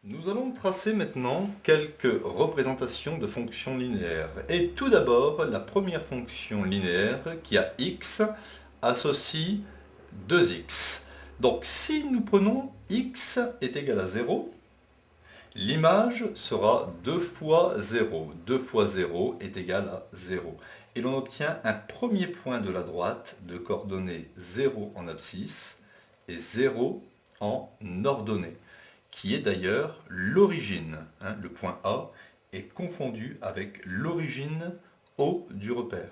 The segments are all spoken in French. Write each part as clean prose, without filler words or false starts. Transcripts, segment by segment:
Nous allons tracer maintenant quelques représentations de fonctions linéaires. Et tout d'abord, la première fonction linéaire qui a x associe 2x. Donc si nous prenons x est égal à 0, l'image sera 2 fois 0. 2 fois 0 est égal à 0. Et l'on obtient un premier point de la droite de coordonnées 0 en abscisse et 0 en ordonnée, qui est d'ailleurs l'origine. Le point A est confondu avec l'origine O du repère.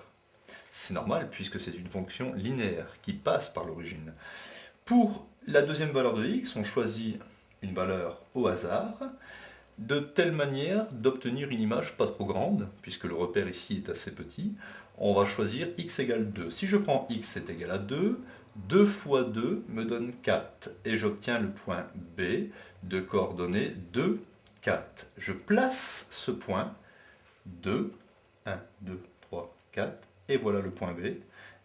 C'est normal puisque c'est une fonction linéaire qui passe par l'origine. Pour la deuxième valeur de x, on choisit une valeur au hasard, de telle manière d'obtenir une image pas trop grande, puisque le repère ici est assez petit. On va choisir x égale 2. Si je prends x est égal à 2, 2 fois 2 me donne 4. Et j'obtiens le point B de coordonnées 2, 4. Je place ce point 2, 1, 2, 3, 4, et voilà le point B.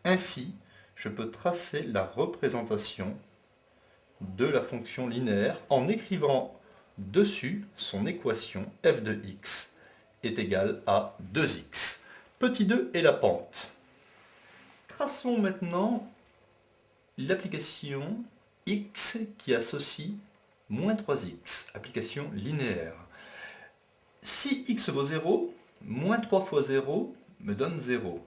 Ainsi, je peux tracer la représentation de la fonction linéaire en écrivant dessus son équation f de x est égale à 2x. Petit 2 est la pente. Traçons maintenant l'application x qui associe moins 3x, application linéaire. Si x vaut 0, moins 3 fois 0 me donne 0.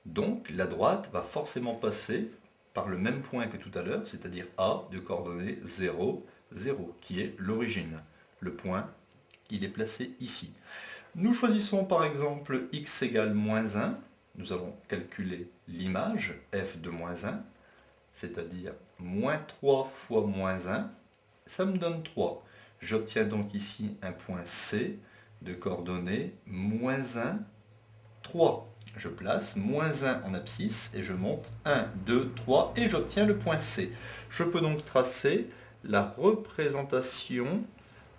Donc la droite va forcément passer par le même point que tout à l'heure, c'est-à-dire A de coordonnées 0, 0, qui est l'origine. Le point, il est placé ici. Nous choisissons par exemple x égale moins 1. Nous allons calculer l'image f de moins 1, c'est-à-dire moins 3 fois moins 1. Ça me donne 3. J'obtiens donc ici un point C de coordonnées moins 1, 3. Je place moins 1 en abscisse et je monte 1, 2, 3 et j'obtiens le point C. Je peux donc tracer la représentation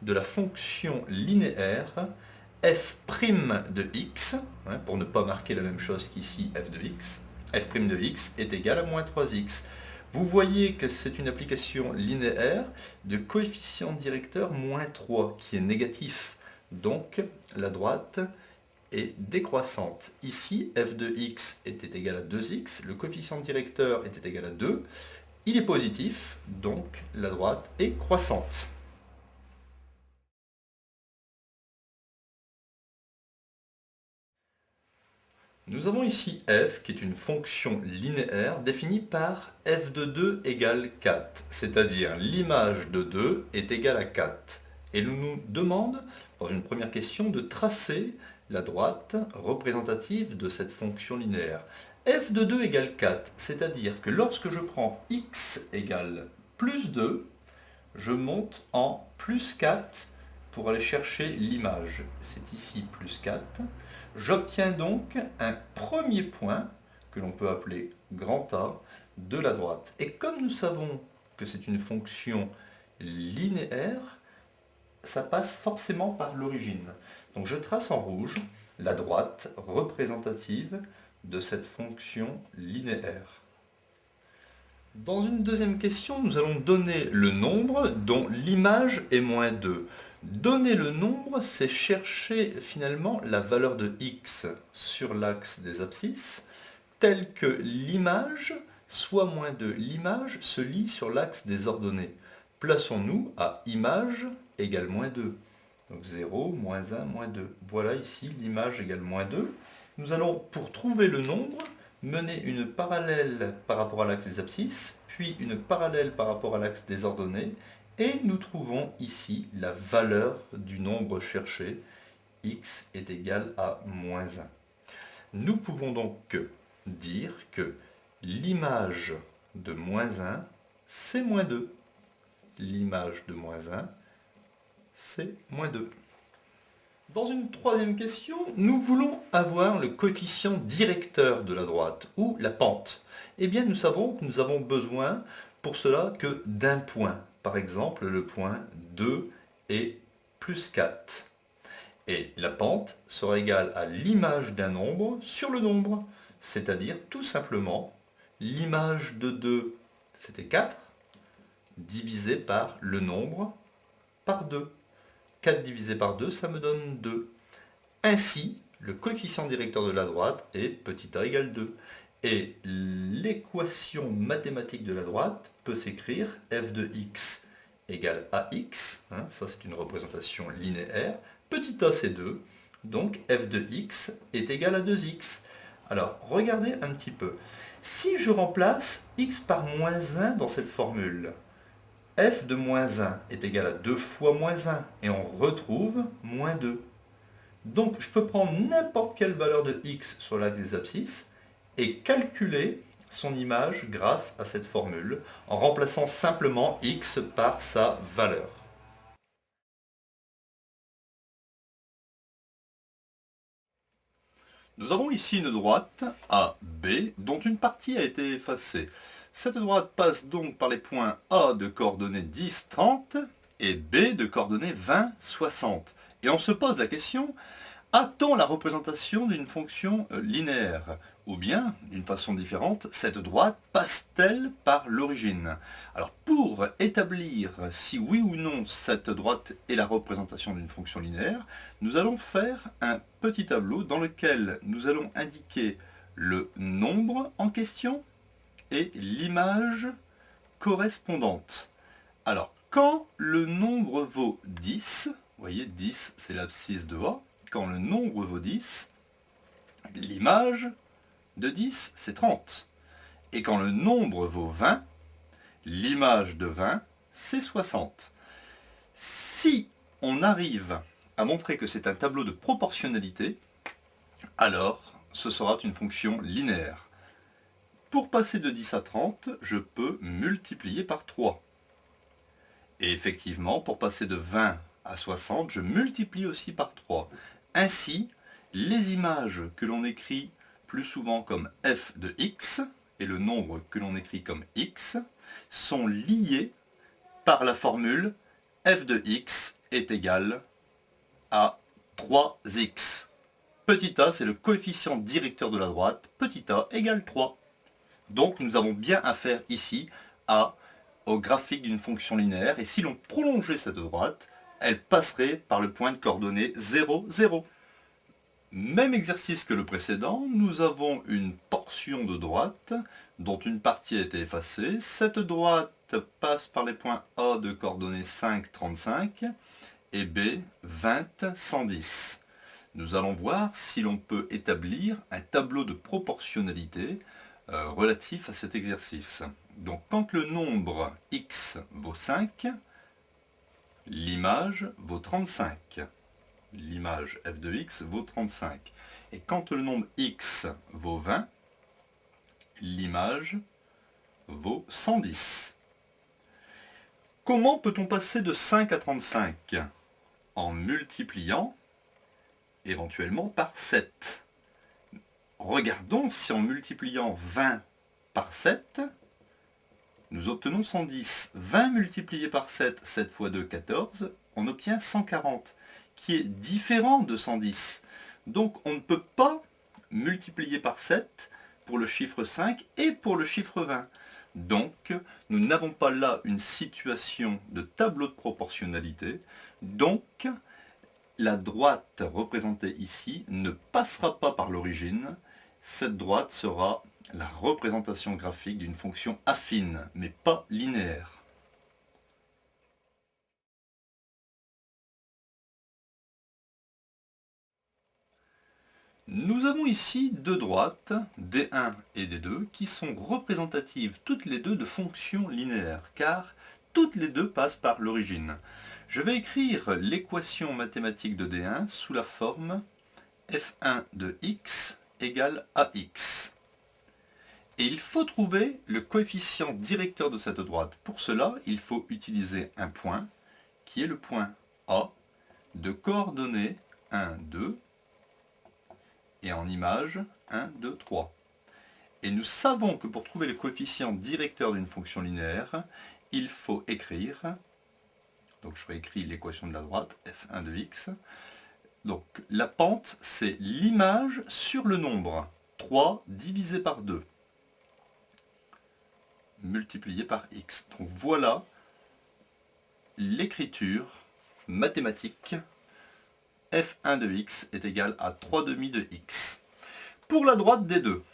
de la fonction linéaire f' de x, pour ne pas marquer la même chose qu'ici f de x, f' de x est égal à moins 3x. Vous voyez que c'est une application linéaire de coefficient directeur moins 3 qui est négatif. Donc la droite est décroissante. Ici, f de x était égal à 2x, le coefficient directeur était égal à 2, il est positif, donc la droite est croissante. Nous avons ici f qui est une fonction linéaire définie par f de 2 égale 4, c'est-à-dire l'image de 2 est égale à 4. Et nous nous demande, dans une première question, de tracer la droite représentative de cette fonction linéaire. F de 2 égale 4, c'est-à-dire que lorsque je prends x égale plus 2, je monte en plus 4 pour aller chercher l'image. C'est ici plus 4. J'obtiens donc un premier point que l'on peut appeler grand A de la droite. Et comme nous savons que c'est une fonction linéaire, ça passe forcément par l'origine. Donc je trace en rouge la droite représentative de cette fonction linéaire. Dans une deuxième question, nous allons donner le nombre dont l'image est moins 2. Donner le nombre, c'est chercher finalement la valeur de x sur l'axe des abscisses, telle que l'image soit moins 2. L'image se lit sur l'axe des ordonnées. Plaçons-nous à image égale moins 2. Donc 0, moins 1, moins 2. Voilà ici l'image égale moins 2. Nous allons, pour trouver le nombre, mener une parallèle par rapport à l'axe des abscisses, puis une parallèle par rapport à l'axe des ordonnées, et nous trouvons ici la valeur du nombre cherché, x est égal à moins 1. Nous pouvons donc dire que l'image de moins 1, c'est moins 2. L'image de moins 1, c'est moins 2. Dans une troisième question, nous voulons avoir le coefficient directeur de la droite, ou la pente. Eh bien, nous savons que nous avons besoin pour cela que d'un point. Par exemple, le point 2 et plus 4. Et la pente sera égale à l'image d'un nombre sur le nombre, c'est-à-dire tout simplement l'image de 2, c'était 4, divisé par le nombre par 2. 4 divisé par 2, ça me donne 2. Ainsi, le coefficient directeur de la droite est petit a égale 2. Et l'équation mathématique de la droite peut s'écrire f de x égale ax, hein, ça c'est une représentation linéaire, petit a c'est 2, donc f de x est égal à 2x. Alors, regardez un petit peu. Si je remplace x par moins 1 dans cette formule, f de moins 1 est égal à 2 fois moins 1, et on retrouve moins 2. Donc, je peux prendre n'importe quelle valeur de x sur l'axe des abscisses et calculer son image grâce à cette formule, en remplaçant simplement x par sa valeur. Nous avons ici une droite AB dont une partie a été effacée. Cette droite passe donc par les points A de coordonnées 10, 30 et B de coordonnées 20, 60. Et on se pose la question, a-t-on la représentation d'une fonction linéaire? Ou bien, d'une façon différente, cette droite passe-t-elle par l'origine? Alors, pour établir si oui ou non cette droite est la représentation d'une fonction linéaire, nous allons faire un petit tableau dans lequel nous allons indiquer le nombre en question et l'image correspondante. Alors, quand le nombre vaut 10, vous voyez 10 c'est l'abscisse de A, quand le nombre vaut 10, l'image de 10, c'est 30. Et quand le nombre vaut 20, l'image de 20, c'est 60. Si on arrive à montrer que c'est un tableau de proportionnalité, alors ce sera une fonction linéaire. Pour passer de 10 à 30, je peux multiplier par 3. Et effectivement, pour passer de 20 à 60, je multiplie aussi par 3. Ainsi, les images que l'on écrit plus souvent comme f de x et le nombre que l'on écrit comme x sont liés par la formule f de x est égal à 3x. Petit a, c'est le coefficient directeur de la droite, petit a égale 3. Donc nous avons bien affaire ici au graphique d'une fonction linéaire, et si l'on prolongeait cette droite, elle passerait par le point de coordonnées 0, 0. Même exercice que le précédent, nous avons une portion de droite dont une partie a été effacée. Cette droite passe par les points A de coordonnées 5, 35 et B, 20, 110. Nous allons voir si l'on peut établir un tableau de proportionnalité relatif à cet exercice. Donc quand le nombre x vaut 5, l'image vaut 35. L'image f de x vaut 35. Et quand le nombre x vaut 20, l'image vaut 110. Comment peut-on passer de 5 à 35? En multipliant éventuellement par 7. Regardons si en multipliant 20 par 7, nous obtenons 110. 20 multiplié par 7, 7 fois 2, 14, on obtient 140, qui est différent de 110. Donc on ne peut pas multiplier par 7 pour le chiffre 5 et pour le chiffre 20. Donc nous n'avons pas là une situation de tableau de proportionnalité. Donc la droite représentée ici ne passera pas par l'origine. Cette droite sera la représentation graphique d'une fonction affine, mais pas linéaire. Nous avons ici deux droites, D1 et D2, qui sont représentatives toutes les deux de fonctions linéaires, car toutes les deux passent par l'origine. Je vais écrire l'équation mathématique de D1 sous la forme f1 de x égale ax. Et il faut trouver le coefficient directeur de cette droite. Pour cela, il faut utiliser un point, qui est le point A, de coordonnées 1, 2, et en image 1, 2, 3. Et nous savons que pour trouver le coefficient directeur d'une fonction linéaire, il faut écrire, donc je réécris l'équation de la droite, f1 de x, donc la pente c'est l'image sur le nombre, 3 divisé par 2, multiplié par x. Donc voilà l'écriture mathématique, f1 de x est égal à 3 demi de x. Pour la droite des deux,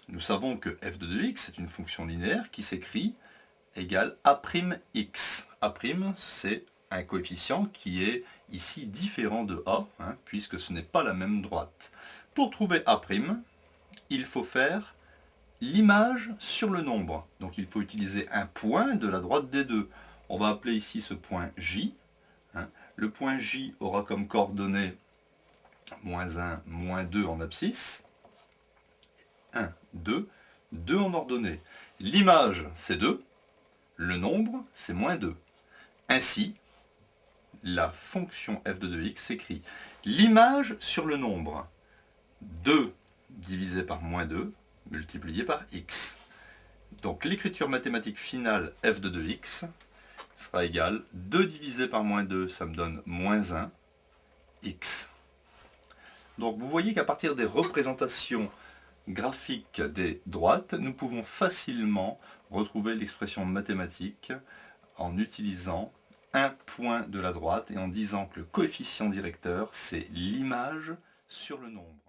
nous savons que f de x est une fonction linéaire qui s'écrit égale a'x. A', c'est un coefficient qui est ici différent de a, puisque ce n'est pas la même droite. Pour trouver a', il faut faire l'image sur le nombre. Donc il faut utiliser un point de la droite des deux. On va appeler ici ce point J. Le point J aura comme coordonnées -1, -2 en abscisse. 1, 2, 2 en ordonnée. L'image, c'est 2. Le nombre, c'est -2. Ainsi, la fonction f de 2x s'écrit l'image sur le nombre. 2 divisé par -2 multiplié par x. Donc l'écriture mathématique finale f de 2x sera égale 2 divisé par -2, ça me donne -1, x. Donc vous voyez qu'à partir des représentations graphiques des droites, nous pouvons facilement retrouver l'expression mathématique en utilisant un point de la droite et en disant que le coefficient directeur, c'est l'image sur le nombre.